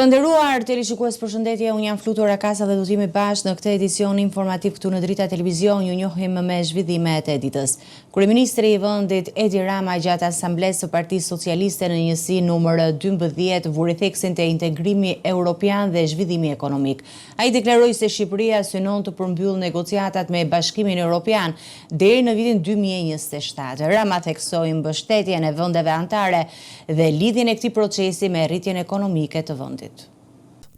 Të nderuar teleshikues, përshëndetje, unë jam Flutur Akasa dhe do t'jemi bashkë në këtë edicion informativ këtu në Drita Televizion. Ju njohim me zhvillimet e ditës. Kryeministri i vendit Edi Rama gjatë asamblesë së Partisë Socialiste në njësi numër 12 vuri theksin të integrimi europian dhe zhvillimi ekonomik. Ai deklaroi se Shqipëria synon të përmbyll negociatat me Bashkimin Evropian deri në vitin 2027. Rama theksoi mbështetjen e vendeve anëtare dhe lidhjen e këtij procesi me rritjen ekonomike të vendit.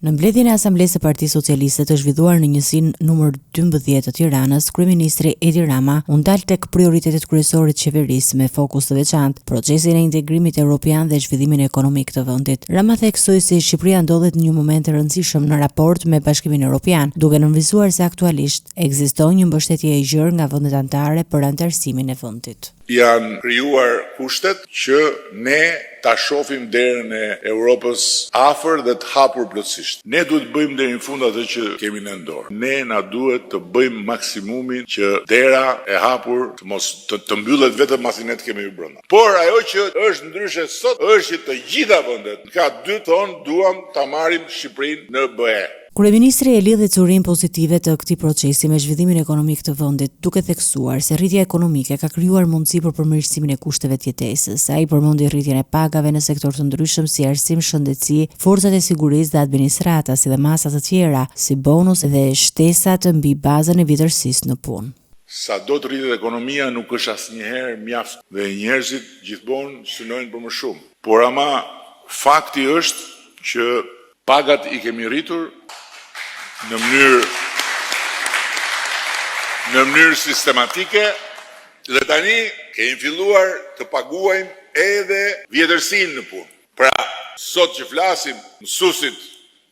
Në mbledhjen e Asamblesë së Partisë Socialiste të zhvilluar në njësinë numër 12 të Tiranës, kryeministri Edi Rama u ndal tek prioritetet kryesore të qeverisë me fokus të veçantë procesin e integrimit evropian dhe zhvillimin ekonomik të vendit. Rama theksoi se Shqipëria ndodhet në një moment të rëndësishëm në raport me Bashkimin Evropian, duke nënvizuar se aktualisht ekziston një mbështetje e gjerë nga vendet anëtare për anëtarësimin e vendit. Janë krijuar kushtet që ne ta shohim derën e Europës afër dhe të hapur plotësisht. Ne duhet bëjmë deri në fund atë që kemi në dorë. Ne na duhet të bëjmë maksimumin që dera e hapur të mos të mbyllet vetëm pasi ne të kemi hyrë brenda. Por ajo që është ndryshe sot është që të gjitha vendet ka dy thonë duam ta marrim Shqipërinë në BE. Kryeministri e lidhi curim pozitive të këtij procesi me zhvillimin ekonomik të vendit, duke theksuar se rritja ekonomike ka krijuar mundësi për përmirësimin e kushteve të jetesës. Ai përmendi rritjen e pagave në sektor të ndryshëm si arsim, shëndetësi, forcat e sigurisë dhe administrata, si dhe masa të tjera, si bonus dhe shtesat mbi bazën e vjetërsisë në punë. Sa do të rritet ekonomia nuk është asnjëherë mjaft dhe njerëzit gjithmonë synojnë për më shumë. Por ama fakti është që pagat i kemi rritur në mënyrë sistematike dhe tani kemi filluar të paguajmë edhe vjetërsinë në punë. Pra, sot që flasim, mësuesit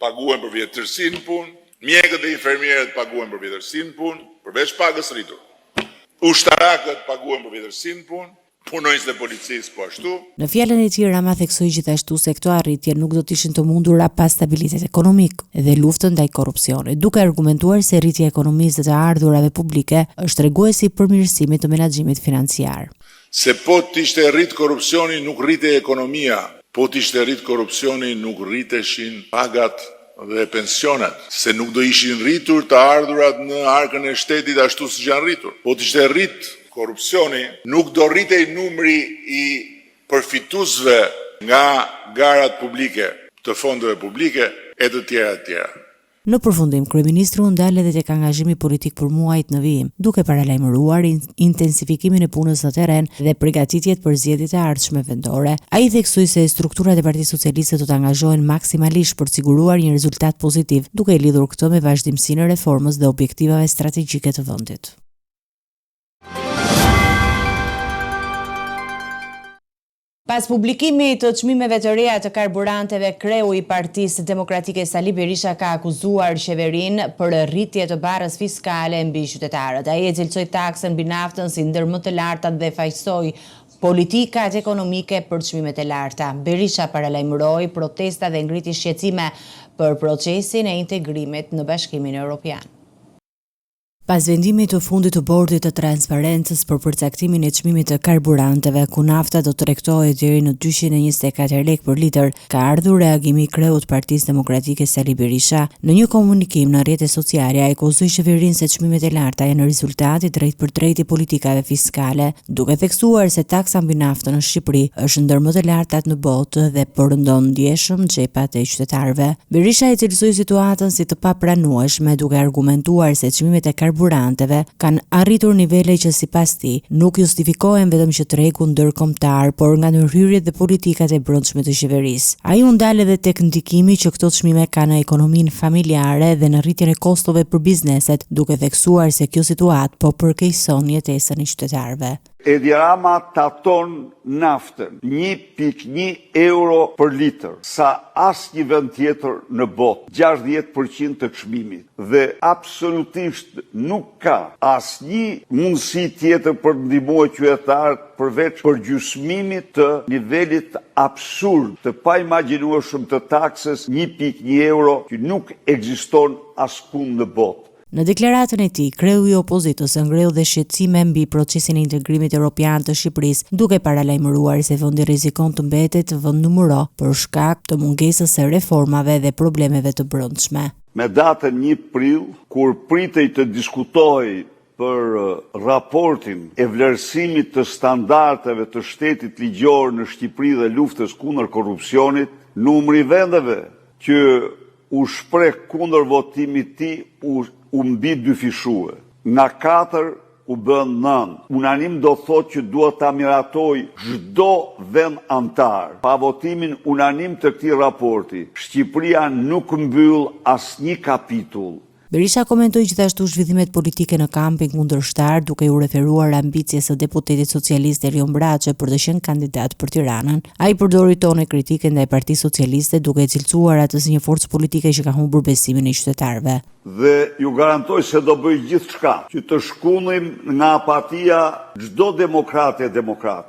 paguajnë për vjetërsinë në punë, mjekët dhe infermierët paguajnë për vjetërsinë në punë, përveç pagës rritur. Ushtarakët paguajnë për vjetërsinë në punë, punojnësit e policisë po ashtu. Në fjalën e tij Rama theksoi gjithashtu se këto arritje nuk do të ishin të mundura pas stabilitet ekonomik dhe luftën ndaj korrupsionit, duke argumentuar se rritja e ekonomisë dhe të ardhurave publike është treguesi i përmirësimit të menaxhimit financiar. Se po të ishte rrit korrupsioni nuk rritej ekonomia, po të ishte rrit korrupsioni nuk rriteshin pagat dhe pensionet, se nuk do ishin rritur të ardhurat në arkën e shtetit ashtu siç janë rritur. Po të ishte rrit korrupsioni, nuk do rritej numri i përfituesve nga garat publike, të fondeve publike e të tjera të tjera. Në përfundim, kryeministri u ndal edhe tek angazhimi politik për muajt në vijim, duke paralajmëruar intensifikimin e punës në terren dhe përgatitjet për zgjedhjet e ardhshme vendore. Ai theksoi se strukturat e Partisë Socialiste do të angazhohen maksimalisht për të siguruar një rezultat pozitiv, duke i lidhur këtë me vazhdimsinë e reformës dhe objektivave strategjike të vendit. Pas publikimit të çmimeve të reja të karburanteve, kreu i Partisë Demokratike Sali Berisha ka akuzuar qeverinë për rritje të barrës fiskale mbi qytetarët. Ai e cilësoi taksën mbi naftën si ndër më të lartat dhe faqsoi politikat ekonomike për çmimet e larta. Berisha paralajmëroi protesta dhe ngriti shqetësime për procesin e integrimit në Bashkimin Evropian. Pas vendimit të fundit të bordit të transparencës për përcaktimin e çmimit të karburanteve, ku nafta do të tregtohet deri në 224 lekë për litër, ka ardhur reagimi i kreut Partisë Demokratike Sali Berisha. Në një komunikim në rrjetet sociale, ai akuzoi qeverinë se çmimet e larta janë rezultati drejt për drejt i politikave fiskale, duke theksuar se taksa mbi naftën në Shqipëri është ndër më të lartat në botë dhe përndon ndjeshëm xhepat e qytetarëve. Berisha e cilësoi situatën si të papranueshme, duke argumentuar se çmimet e karburanteve kanë arritur nivele që sipas tij nuk justifikohen vetëm që tregu ndërkombëtar, por nga ndërhyrjet dhe politikat e brendshme të qeverisë. Ai u ndal edhe tek ndikimi që këto çmime kanë në ekonominë familjare dhe në rritjen e kostove për bizneset, duke theksuar se kjo situatë po përkeqëson jetesën e qytetarëve. Edi Rama taton naftën 1.1 euro për litër, sa asnjë vend tjetër në botë, 60% të çmimit. Dhe absolutisht nuk ka asnjë mundësi tjetër për të ndihmuar qytetarët përveç përgjysmimit të nivelit absurd të paimagjinueshëm të taksës 1.1 euro që nuk ekziston askund në botë. Në deklaratën e tij, kreu I opozitës ngreu dhe shqetësime mbi procesin e integrimit evropian të Shqipërisë, duke paralajmëruar se vendi rrezikon të mbetet vend numero për shkak të mungesës së reformave dhe problemeve të brendshme. Me datën 1 prill, kur pritej të diskutoj për raportin e vlerësimit të standardeve të shtetit ligjor në Shqipëri dhe luftës kundër korrupsionit, numri vendeve që u shpreh kundër votimit të tij u mbi dyfishue. Nga 4 u bën 9. Unanim do thotë që duhet ta miratoj çdo vend antar. Pa votimin unanim të këtij raporti, Shqipëria nuk mbyll asnjë kapitull. Berisha komentoi gjithashtu zhvillimet politike në kampin kundërshtar, duke u referuar ambicjes së deputetit socialist Erion Braçe për të qenë kandidat për Tiranën. Ai përdori tone kritike ndaj Partisë Socialiste, duke e cilësuar atë si një forcë politike që ka humbur besimin e qytetarëve. Dhe ju garantoj se do bëj gjithçka që të shkundim nga apatia çdo demokrat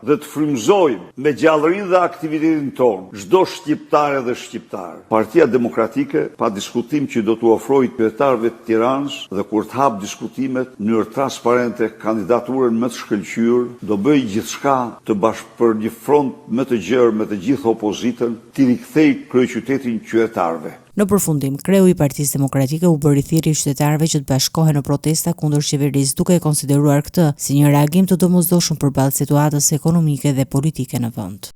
dhe të frymëzojmë me gjallërinë dhe aktivitetin ton çdo shqiptare dhe shqiptar. Partia Demokratike pa diskutim që do t'u ofrojë qytetarëve të Tiranës dhe kur të hap diskutimet në mënyrë transparente kandidaturën më të shkëlqyer, do bëj gjithçka të për një front më të gjerë me të gjithë opozitën, të rikthej kryeqytetin qytetarëve. Në përfundim, kreu I Partisë Demokratike u bëri thirrje qytetarëve që të bashkohen në protesta kundër qeverisë, duke e konsideruar këtë si një reagim të domosdoshëm përballë situatës ekonomike dhe politike në vend.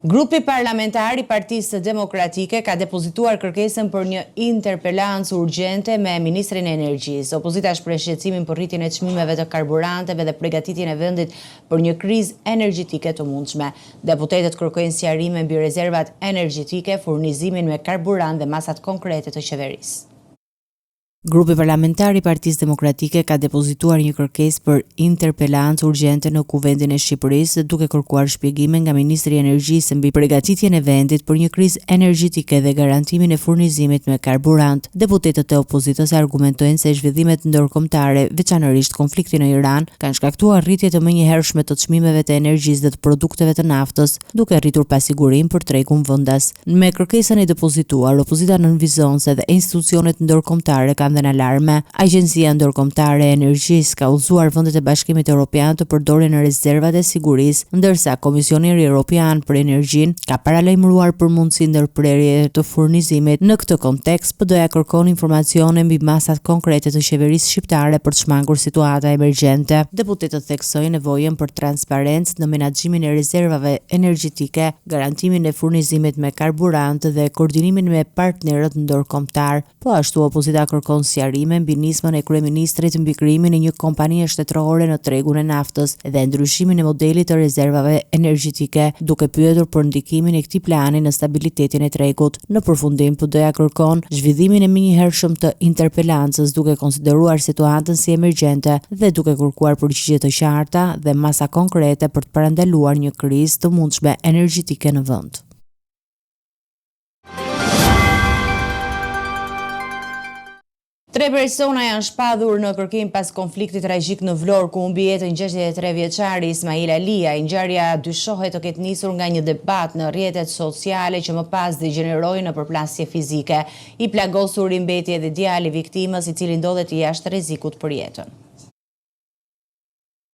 Grupi parlamentar I Partisë Demokratike ka depozituar kërkesën për një interpelancë urgjente me Ministrin e Energjisë. Opozita shpreh shqetësimin për rritjen e çmimeve të karburanteve dhe përgatitjen e vendit për një krizë energjetike të mundshme. Deputetët kërkojnë sqarime mbi rezervat energjetike, furnizimin me karburant dhe masat konkrete të qeverisë. Grupi parlamentar I Partisë Demokratike ka depozituar një kërkesë për interpelancë urgjente në Kuvendin e Shqipërisë, duke kërkuar shpjegime nga Ministri I Energjisë mbi përgatitjen e vendit për një krizë energjetike dhe garantimin e furnizimit me karburant. Deputetët e opozitës argumentojnë se zhvillimet ndërkombëtare, veçanërisht konflikti në Iran, kanë shkaktuar rritje të menjëhershme të çmimeve të energjisë dhe të produkteve të naftës, duke rritur pasigurinë për tregun vendas. Me kërkesën e depozituar, opozita nënvizon se dhe institucionet ndërkombëtare kanë dhe në alarme. Agjencia Ndërkombëtare e Energjisë ka udhëzuar vendet e Bashkimit Evropian të përdorin rezervat e sigurisë, ndërsa Komisioneri Evropian për Energjinë ka paralajmëruar për mundësi ndërprerje të furnizimit. Në këtë kontekst, PD-ja kërkon informacione mbi masat konkrete të qeverisë shqiptare për të shmangur situata emergjente. Deputetët theksojnë nevojën për transparencë në menaxhimin e rezervave energjetike, garantimin e furnizimit me karburant dhe koordinimin me partnerët ndërkombëtar. Po ashtu opozita kërkon sqarime mbi nismën e kryeministrit mbi krijimin e një kompanie shtetërore në tregun e naftës dhe ndryshimin e modelit të rezervave energjetike, duke pyetur për ndikimin e këtij plani në stabilitetin e tregut. Në përfundim, PD-ja kërkon zhvillimin e menjëhershëm të interpelancës, duke konsideruar situatën si emergjente dhe duke kërkuar përgjigje të qarta dhe masa konkrete për të parandaluar një krizë të mundshme energjetike në vend. Tre persona janë shpadhur në kërkim pas konfliktit tragjik në Vlorë, ku humbi jetën 63 vjeçari Ismail Alia. Ngjarja dyshohet të ketë nisur nga një debat në rrjetet sociale që më pas degeneroi në përplasje fizike. I plagosur mbeti edhe djali I viktimës, I cili ndodhet jashtë rrezikut për jetën.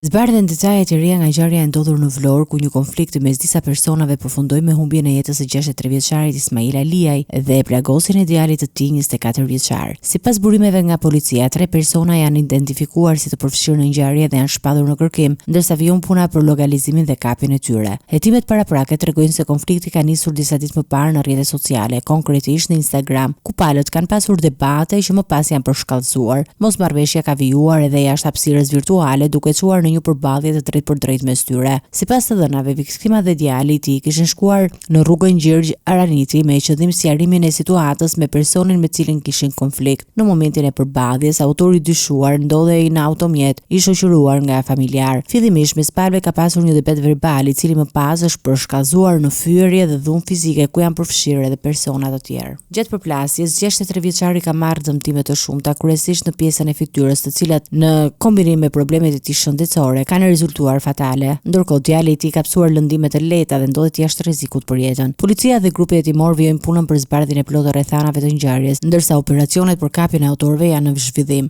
Zbardhen detajet e reja nga ngjarja e ndodhur në Vlorë, ku një konflikt mes disa personave përfundoi me humbjen e jetës së 63 vjeçarit Ismail Aliaj dhe plagosjen e djalit të tij 24 vjeçar. Sipas burimeve nga policia, tre persona janë identifikuar si të përfshirë në ngjarje dhe janë shpadhur në kërkim, ndërsa vijon puna për lokalizimin dhe kapjen e tyre. Hetimet paraprake tregojnë se konflikti ka nisur disa ditë më parë në rrjetet sociale, konkretisht në Instagram, ku palët kanë pasur debate që më pas janë përshkallëzuar. Mosmarrveshja ka vijuar edhe jashtë hapësirës virtuale, duke çuar në një përballje të drejt për drejt mes tyre. Sipas të dhënave, viktima dhe djali I tij kishin shkuar në rrugën Gjergj Araniti me qëllim sqarimin e situatës me personin me cilin kishin konflikt. Në momentin e përballjes, autori dyshuar ndodhej në automjet, I shoqëruar nga familjar. Fillimisht mes palëve ka pasur një debet verbal, I cili më pas është përshkallëzuar në fyerje dhe dhunë fizike, ku janë përfshirë edhe persona të tjerë. Gjatë përplasjes, 63 vjeçari ka marrë dëmtime të shumta, kryesisht në pjesën e fytyrës, të cilat në kombinim me problemet e tij shëndetësore policore kanë rezultuar fatale, ndërkohë djali i tij ka psuar lëndime të lehta dhe ndodhet jashtë rrezikut për jetën. Policia dhe grupi hetimor vijojnë punën për zbardhjen e plotë rrethanave të ngjarjes, ndërsa operacionet për kapjen e autorëve janë në zhvillim.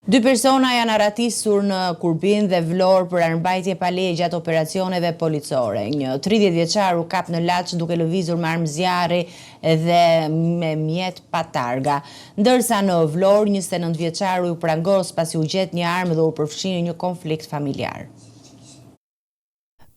2 persona janë arratisur në Kurbin dhe Vlorë për armbajtje pa leje gjatë operacioneve policore. Një 30 vjeçar u kap në Laç duke lëvizur me armë zjarri dhe me mjet pa targa. Ndërsa në Vlorë 29 vjeçari u prangos pasi u gjet një armë dhe u përfshi në një konflikt familjar.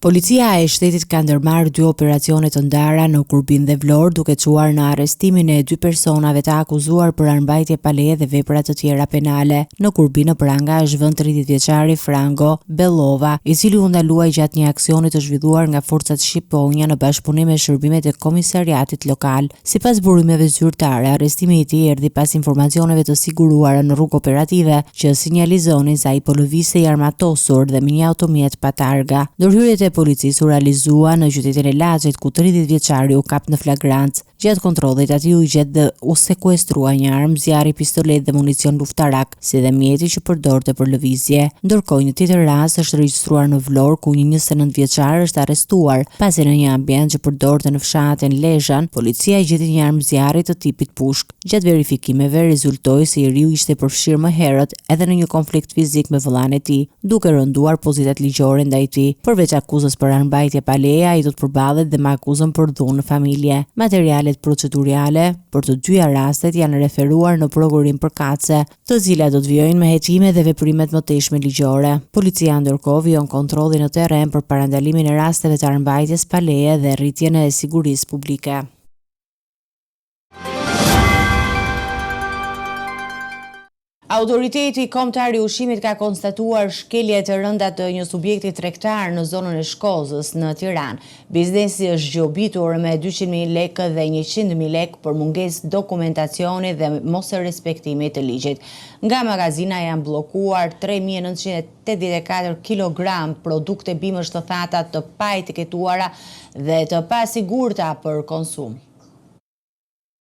Policia e shtetit ka ndërmarrë 2 operacione të ndara në Kurbin dhe Vlorë duke çuar në arrestimin e 2 personave të akuzuar për armbajtje pa leje dhe vepra të tjera penale. Në Kurbin në pranga është vënë 30 vjeçari Frango Bellova, i cili u ndaluaj gjatë një aksioni të zhvilluar nga forcat shqiponja në bashkëpunim me shërbimet e komisariatit lokal. Sipas burimeve zyrtare, arrestimi i tij erdhi pas informacioneve të siguruara në rrugë operative që sinjalizonin se ai po lëvizte i armatosur dhe me një automjet pa targa. Ndërhyrjet e policisë u realizua në qytetin e Laçit ku 30 vjeçari u kap në flagrancë. Gjatë kontrollit aty u gjet dhe u sekuestrua një armë zjarri, pistolet dhe municion luftarak, si dhe mjeti që përdorte për lëvizje. Ndërkohë një tjetër rast është regjistruar në Vlorë ku një 29 vjeçar është arrestuar pasi në një ambient që përdorte në fshatin Lezhan, policia i gjeti një armë zjarri të tipit pushk. Gjatë verifikimeve rezultoi se i riu ishte përfshirë më herët edhe në një konflikt fizik me vëllain e tij, duke rënduar pozitat ligjore ndaj tij. Përveç akuzës për armbajtje pa leje, ai do të përballet dhe me akuzën për dhunë në familje. Materialet procedurale për të dyja rastet janë referuar në prokurim përkatëse, të cilat do të vijojnë me hetime dhe veprimet mëtejshme ligjore. Policia ndërkohë vijon kontrollin në terren për parandalimin e rasteve të armbajtjes pa leje dhe rritjen e sigurisë publike. Autoriteti kombëtar i ushqimit ka konstatuar shkelje të rënda të një subjekti tregtar në zonën e Shkozës në Tiranë. Biznesi është gjobitur me 200.000 lekë dhe 100.000 lekë për mungesë dokumentacioni dhe mos e respektimit të ligjit. Nga magazina janë bllokuar 3.984 kg produkte bimësh të thata të pa etiketuara dhe të pasigurta për konsum.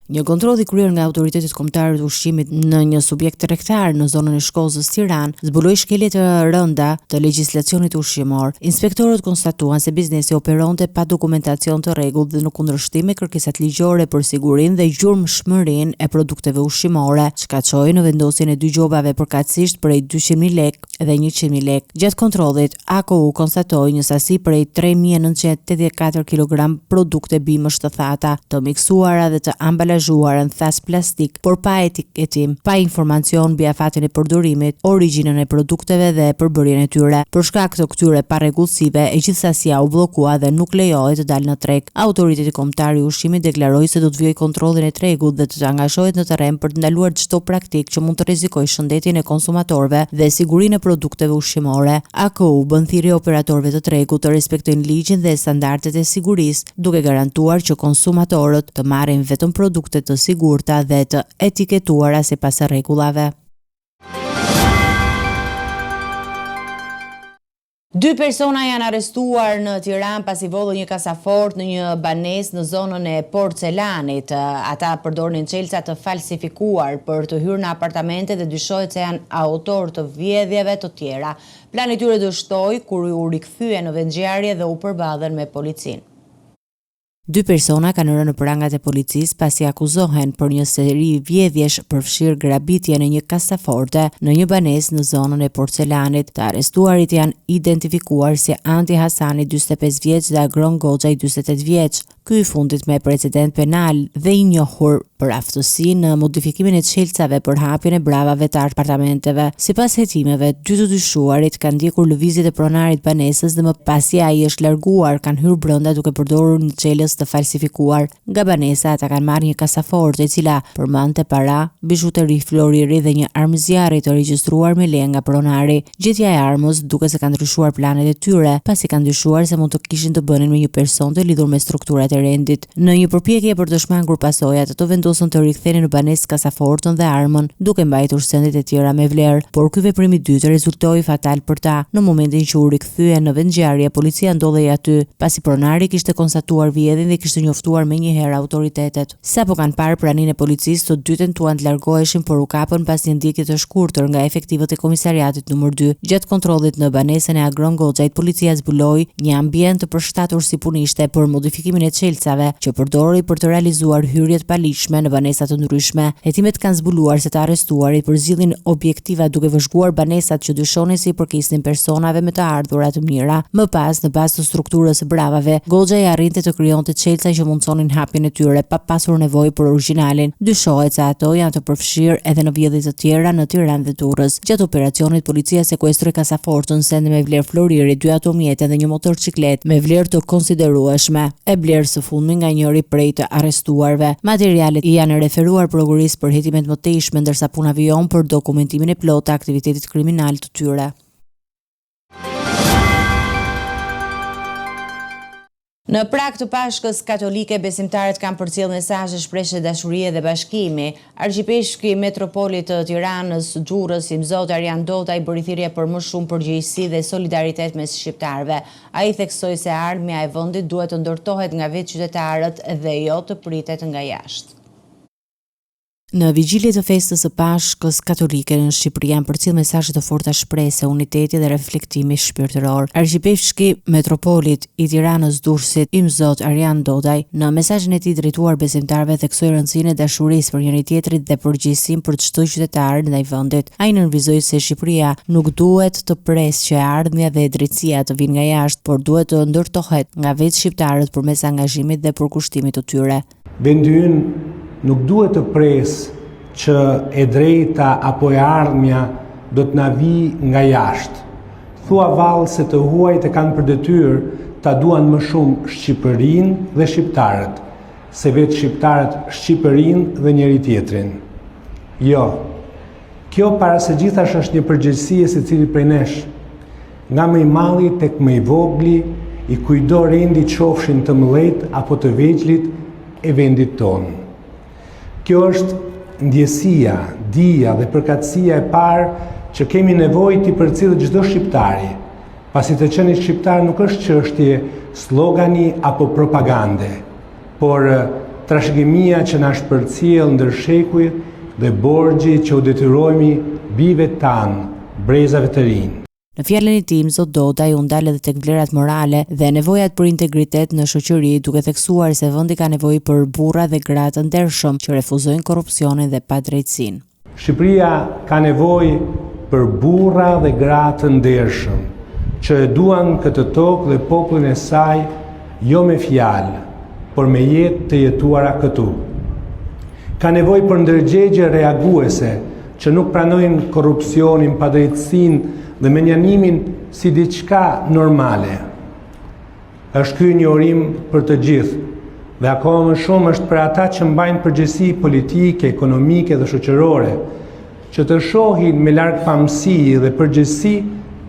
Një kontroll i kryer nga autoritetet kombëtare të ushqimit në një subjekt tregtar në zonën e Shkozës, Tiranë, zbuloi shkelje të rënda të legjislacionit ushqimor. Inspektorët konstatuan se biznesi operonte pa dokumentacion të rregullt dhe në kundërshtim me kërkesat ligjore për sigurinë dhe gjurmshmërinë e produkteve ushqimore, shkaqoi në vendosjen e 2 gjobave përkatësisht prej 200.000 lekë dhe 100.000 lekë. Gjatë kontrollit, AKU konstatoi një sasi prej 3.984 kg produkte bimësh të thata, të miksuara dhe të ambalazhuara në thas plastik, por pa etiketim, pa informacion mbi afatin e përdorimit, origjinën e produkteve dhe përbërjen e tyre. Për shkak të këtyre parregullsive, e gjithë sasia u bllokua dhe nuk lejohet të dalë në treg. Autoriteti kombëtar i ushqimit deklaroi se do të vijojë kontrollin e tregut dhe të angazhohet në terren për të ndaluar çdo praktikë që mund të rrezikojë shëndetin e konsumatorëve dhe sigurinë e produkteve ushqimore. AKU bën thirrje operatorëve të tregut të respektojnë ligjin dhe standardet e sigurisë, duke garantuar që konsumatorët të marrin vetëm produkte të sigurta dhe të etiketuara sipas rregullave. 2 persona janë arrestuar në Tiranë pasi vodhën një kasafort në një banesë në zonën e Porcelanit. Ata përdornin çelësa të falsifikuar për të hyrë në apartamente dhe dyshohet se janë autor të vjedhjeve të tjera. Plani i tyre dështoi kur u rikthye në vendngjarje dhe u përballën me policinë. 2 persona kanë rënë në prangat e policisë pasi akuzohen për një seri vjedhjesh përfshirë grabitje në një kasaforte në një banesë në zonën e Porcelanit. Të arrestuarit janë identifikuar si Anti Hasani 45 vjeç dhe Agron Goxha 48 vjeç. Ky i fundit me precedent penal dhe i njohur për aftësi në modifikimin e çelësave për hapjen e bravave të apartamenteve. Sipas hetimeve, 2 të dyshuarit kanë ndjekur lëvizjet e pronarit banesës dhe më pasi ai është larguar, kanë hyrë brenda duke përdorur një çelës të falsifikuar. Nga banesa ata kanë marrë një kasaforte e cila përmendte para, bizhuteri floriri dhe një armë zjarri të regjistruar me leje nga pronari. Gjetja e armës duke se kanë ndryshuar planet e tyre, pasi kanë dyshuar se mund të kishin të bënin me një person të lidhur me strukturat e rendit. Në një përpjekje për të shmangur pasojat, ato vendosën të rikthenin në banesë kasafortën dhe armën, duke mbajtur sendet e tjera me vlerë, por ky veprim i dytë rezultoi fatal për ta. Në momentin që u rikthyen në vendngjarje, policia ndodhej aty, pasi pronari kishte konstatuar vjedhje skandalin dhe kishte njoftuar menjëherë autoritetet. Sapo kanë parë praninë e policisë, të dy tentuan të largoheshin, por u kapën pas një ndjekje të shkurtër nga efektivët e komisariatit numër 2. Gjatë kontrollit në banesën e Agron Goxhait, policia zbuloi një ambient të përshtatur si punishte për modifikimin e çelësave që përdoruri për të realizuar hyrje të paligjshme në banesa të ndryshme. Hetimet kanë zbuluar se të arrestuarit përzillin objektiva duke vëzhguar banesat që dyshonin se i përkisnin personave me të ardhura të mira. Më pas, në bazë të strukturës së bravave, Goxhai arrinte të krijonte çelësa që mundsonin hapjen e tyre pa pasur nevojë për origjinalin. Dyshohet se ato janë të përfshirë edhe në vjedhje të tjera në Tiranë dhe Durrës. Gjatë operacionit, policia sekuestroi kasafortën, sende me vlerë floriri, 2 automjete dhe një motorciklet me vlerë të konsiderueshme. E blerë së fundmi nga njëri prej të arrestuarve. Materialet janë referuar prokurisë për hetimet më tejshme, ndërsa puna vijon për dokumentimin e plotë të aktivitetit kriminal të tyre. Në prag të Pashkës katolike, besimtarët kanë përcjell mesazhe shprehje dashurie dhe bashkimi. Arkiepishki i Metropolit të Tiranës, Durrës, Imzot Arjan Dodaj bëri thirrje për më shumë përgjegjësi dhe solidaritet mes shqiptarëve. Ai theksoi se ardhmja e vendit duhet të ndërtohet nga vetë qytetarët dhe jo të pritet nga jashtë. Në vigjilje të festës së Pashkës katolike në Shqipëri janë përcjell mesazhe të forta shprehëse uniteti dhe reflektimi shpirtëror. Arkiepishki Metropolit i Tiranës, Durrësit, Imzot Arjan Dodaj, në mesazhin e tij drejtuar besimtarëve, theksoi rëndësinë e dashurisë për njëri tjetrit dhe përgjegjësinë për çdo qytetar ndaj vendit. Ai nënvizoi se Shqipëria nuk duhet të presë që ardhmja dhe drejtësia të vinë nga jashtë, por duhet të ndërtohet nga vetë shqiptarët përmes angazhimit dhe përkushtimit të tyre. Vendi ynë nuk duhet të presë që e drejta apo e ardhmja do të na vijë nga jashtë. Thua vallë se të huajt e kanë për detyrë ta duan më shumë Shqipërinë dhe shqiptarët, se vetë shqiptarët Shqipërinë dhe njëri tjetrin. Jo, kjo para se gjithash është një përgjegjësi e secilit prej nesh. Nga më i malli tek më i vogli, i kujdo rendi qofshin të mëdhtë apo të vegjëlit e vendit tonë. Kjo është ndjesia, dija dhe përkatësia e parë që kemi nevojë t'i përcjellë çdo shqiptari, pasi të qenë shqiptar nuk është çështje slogani apo propagande, por trashëgimia që na shpërcjell ndër shekuj dhe borxhi që u detyrohemi bijve tanë, brezave të rinj. Në fjalën e tij, Imzot Dodaj u ndal edhe tek vlerat morale dhe nevojat për integritet në shoqëri, duke theksuar se vendi ka nevojë për burra dhe gra të ndershëm që refuzojnë korrupsionin dhe padrejtësinë. Shqipëria ka nevojë për burra dhe gra të ndershëm që e duan këtë tokë dhe popullin e saj jo me fjalë, por me jetë të jetuara këtu. Ka nevojë për ndërgjegje reaguese që nuk pranojnë korrupsionin, padrejtësinë dhe menjanimin si diçka normale. Është ky një urim për të gjithë, dhe akoma më shumë është për ata që mbajnë përgjegjësi politike, ekonomike dhe shoqërore, që të shohin me largpamësi dhe përgjegjësi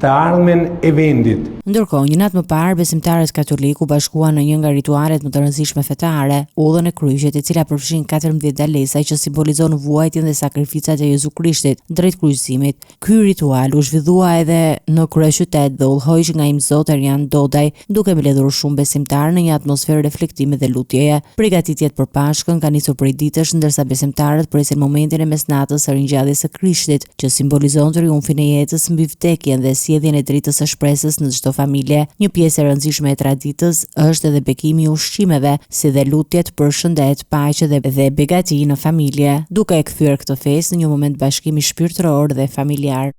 të ardhmen e vendit. Ndërkohë, një natë më parë, besimtarët katolik u bashkuan në një nga ritualet më të rëndësishme fetare, udhën e kryqit, e cila përfshin 14 dalesa që simbolizon vuajtjen dhe sakrificat e Jezu Krishtit drejt kryqëzimit. Ky ritual u zhvillua edhe në kryeqytet dhe udhëhoq nga Imzot Arjan Dodaj, duke mbledhur shumë besimtarë në një atmosferë reflektimi dhe lutjeje. Përgatitjet për Pashkën kanë nisur prej ditësh, ndërsa besimtarët presin momentin e mesnatës së ringjalljes së Krishtit, që simbolizon triumfin e jetës mbi vdekjen dhe sjelljen e dritës së shpresës në çdo familje. Një pjesë e rëndësishme e traditës është edhe bekimi i ushqimeve, si dhe lutjet për shëndet, paqe dhe begati në familje, duke e kthyer këtë festë në një moment bashkimi shpirtëror dhe familjar.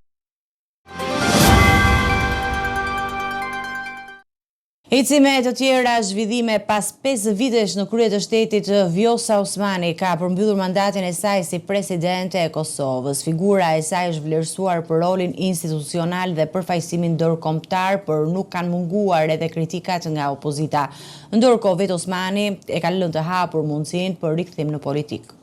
Ecime të tjera zhvillime pas 5 vitesh në krye të shtetit, Vjosa Osmani ka përmbyllur mandatin e saj si presidente e Kosovës. Figura e saj është vlerësuar për rolin institucional dhe përfaqësimin ndërkombëtar, por nuk kanë munguar edhe kritikat nga opozita. Ndërkohë, vetë Osmani e ka lënë të hapur mundësinë për rikthim në politikë.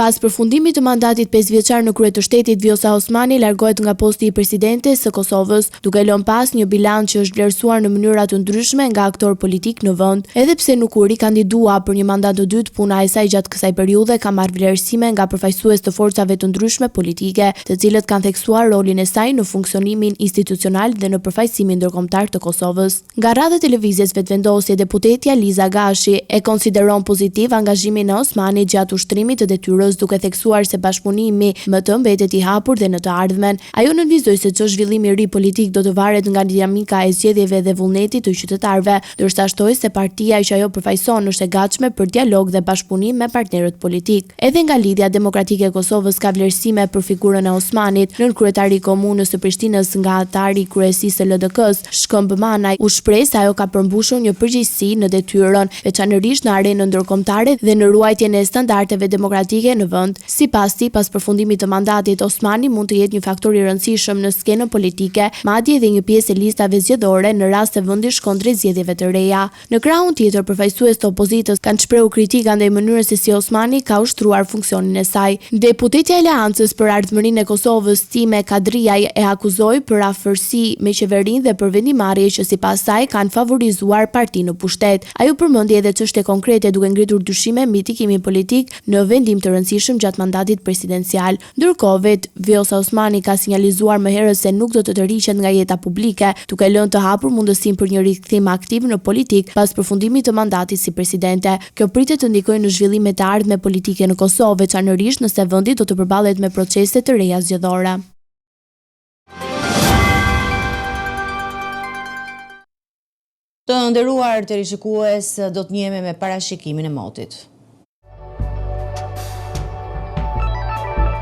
Pas përfundimit të mandatit 5 vjeçar në krye të shtetit, Vjosa Osmani largohet nga posti i presidentes së Kosovës, duke lënë pas një bilanc që është vlerësuar në mënyra të ndryshme nga aktor politik në vend. Edhe pse nuk u rikandidua për një mandat të dytë, puna e saj gjatë kësaj periudhe ka marrë vlerësime nga përfaqësues të forcave të ndryshme politike, të cilët kanë theksuar rolin e saj në funksionimin institucional dhe në përfaqësimin ndërkombëtar të Kosovës. Nga radha e televizjes vetvendosje, deputetja Liza Gashi e konsideron pozitiv angazhimin e Osmanit gjatë ushtrimit të detyrës, duke theksuar se bashkëpunimi më të mbetet i hapur dhe në të ardhmen. Ajo nënvizoi se çdo zhvillim i ri politik do të varet nga dinamika e zgjedhjeve dhe vullnetit të qytetarëve, ndërsa shtoi se partia që ajo përfaqëson është e gatshme për dialog dhe bashkëpunim me partnerët politik. Edhe nga Lidhja Demokratike e Kosovës ka vlerësime për figurën e Osmanit, nën kryetari i komunës së Prishtinës nga atari i kryesisë së LDK-s, Shkëmb Manaj, u shpreh se ajo ka përmbushur një përgjegjësi në detyrën, veçanërisht në arenën ndërkombëtare dhe në ruajtjen e standardeve demokratike në vend. Sipas tij, pas përfundimit të mandatit, Osmani mund të jetë një faktor i rëndësishëm në skenën politike, madje edhe një pjesë e listave zgjedhore në rast se vendi shkon drejt zgjedhjeve të reja. Në krahun tjetër, përfaqësues të opozitës kanë shprehur kritika ndaj mënyrës se si Osmani ka ushtruar funksionin e saj. Deputetja e Aleancës për Ardhmërinë e Kosovës, Time Kadriaj, e akuzoi për afërsi me qeverinë dhe për vendimarrje që sipas saj kanë favorizuar partinë në pushtet. Ajo përmendi edhe çështje konkrete duke ngritur dyshime mbi tikimin politik në vendim të rëndësishëm gjatë mandatit presidencial. Ndërkohë, Vjosa Osmani ka sinjalizuar më herët se nuk do të tërhiqet nga jeta publike, duke lënë të hapur mundësinë për një rikthim aktiv në politik pas përfundimit të mandatit si presidente. Kjo pritet të ndikojë në zhvillimet e ardhme politike në Kosovë, veçanërisht nëse vendi do të përballet me procese të reja zgjedhore. Të nderuar teleshikues, do të njihemi me parashikimin e motit.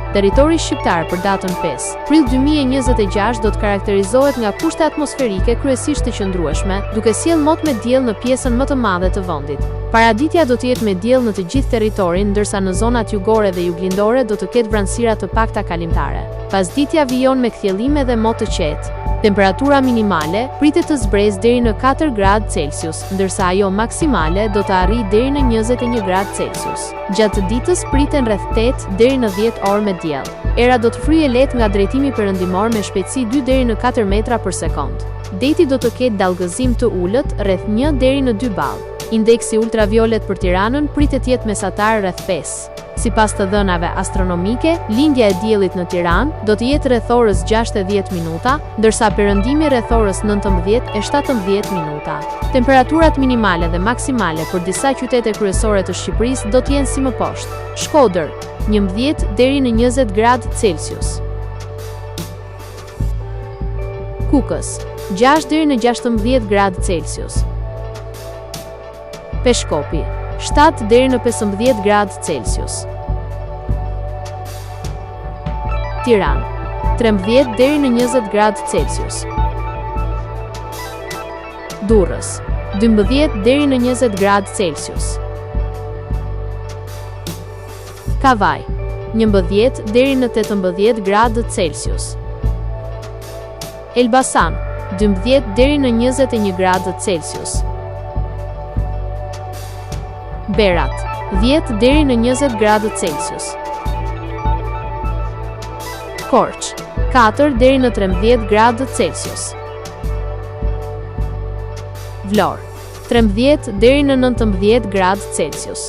Territori shqiptar për datën 5 prill 2026 do të karakterizohet nga kushte atmosferike kryesisht të qëndrueshme, duke sjellë mot me diell në pjesën më të madhe të vendit. Paraditja do të jetë me diell në të gjithë territorin, ndërsa në zonat jugore dhe juglindore do të ketë vranësira të pakta kalimtare. Pasditja vijon me kthjellime dhe mot të qetë. Temperatura minimale pritet të zbresë deri në 4 gradë Celsius, ndërsa ajo maksimale do të arrijë deri në 21 gradë Celsius. Gjatë ditës priten rreth 8 deri në 10 orë me diell. Era do të fryjë lehtë nga drejtimi perëndimor me shpejtësi 2 deri në 4 metra për sekond. Deti do të ketë dallgëzim të ulët rreth 1 deri në 2 ball. Indeksi ultraviolet për Tiranën pritet të jetë mesatar rreth 5. Sipas të dhënave astronomike, lindja e diellit në Tiranë do të jetë rreth orës 6:10 minuta, ndërsa perëndimi rreth orës 19:17 minuta. Temperaturat minimale dhe maksimale për disa qytete kryesore të Shqipërisë do të jenë si më poshtë: Shkodër 11 deri në 20 gradë Celsius, Kukës 6 deri në 16 gradë Celsius, Peshkopi 7 deri në 15 gradë Celsius, Tiranë 13 deri në 20 gradë Celsius, Durrës 12 deri në 20 gradë Celsius, Kavaj 11 deri në 18 gradë Celsius, Elbasan 12 deri në 21 gradë Celsius, Berat 10 deri në 20 gradë Celsius, Korç 4 deri në 13 gradë Celsius, Vlorë 13 deri në 19 gradë Celsius,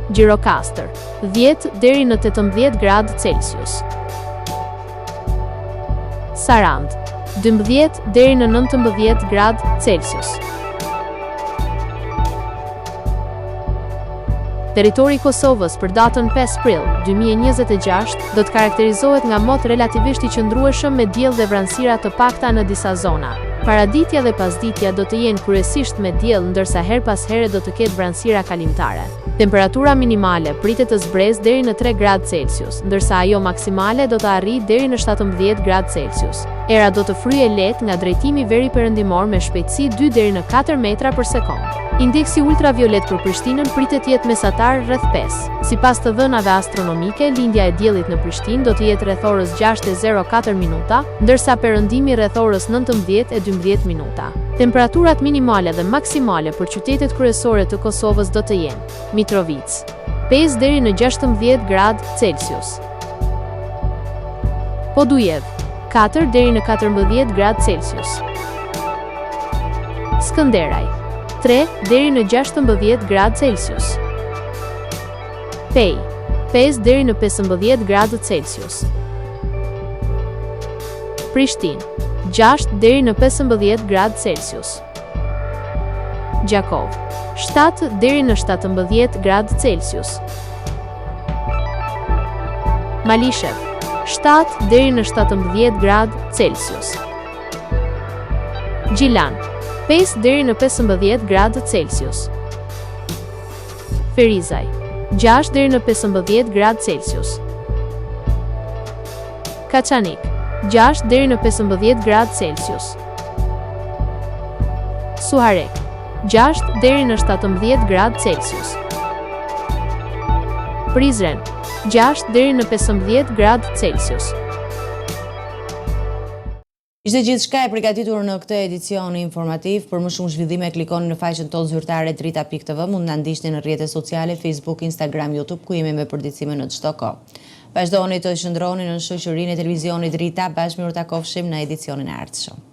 Gjirokastër 10 deri në 18 gradë Celsius, Sarandë 12 deri në 19 gradë Celsius. Territori i Kosovës për datën 5 prill 2026 do të karakterizohet nga mot relativisht i qëndrueshëm me diell dhe vranësira të pakta në disa zona. Paraditja dhe pasditja do të jenë kryesisht me diell, ndërsa her pas here do të ketë vranësira kalimtare. Temperatura minimale pritet të zbresë deri në 3 gradë Celsius, ndërsa ajo maksimale do të arrijë deri në 17 gradë Celsius. Era do të fryhej lehtë nga drejtimi veri perëndimor me shpejtësi 2 deri në 4 metra për sekond. Indeksi ultraviolet për Prishtinën pritet të jetë mesatar rreth 5. Sipas të dhënave astronomike, lindja e diellit në Prishtinë do të jetë rreth orës 6:04 minuta, ndërsa perëndimi rreth orës 19:12 minuta. Temperaturat minimale dhe maksimale për qytetet kryesore të Kosovës do të jenë: Mitrovica 5 deri në 16 gradë Celsius. Podujev, 4 deri në 14 gradë Celsius. Skënderaj, 3 deri në 16 gradë Celsius. Pej, 5 deri në 15 gradë Celsius. Prishtinë, 6 deri në 15 gradë Celsius. Gjakov, 7 deri në 17 gradë Celsius. Malishev, 7 deri në 17 gradë Celsius. Gjilan, 5 deri në 15 gradë Celsius. Ferizaj, 6 deri në 15 gradë Celsius. Kaçanik, 6 deri në 15 gradë Celsius. Suharek, 6 deri në 17 gradë Celsius. Prizren, 6 deri në 15 gradë Celsius. Ishte gjithçka e përgatitur në këtë edicion informativ. Për më shumë zhvillime klikoni në faqen tonë zyrtare drita.tv, mund na ndiqni në rrjetet sociale Facebook, Instagram, YouTube, ku jemi me përditësime në çdo kohë. Vazhdoni të qëndroni në shoqërinë e televizionit Drita, bashkë me u takofshim në edicionin e ardhshëm.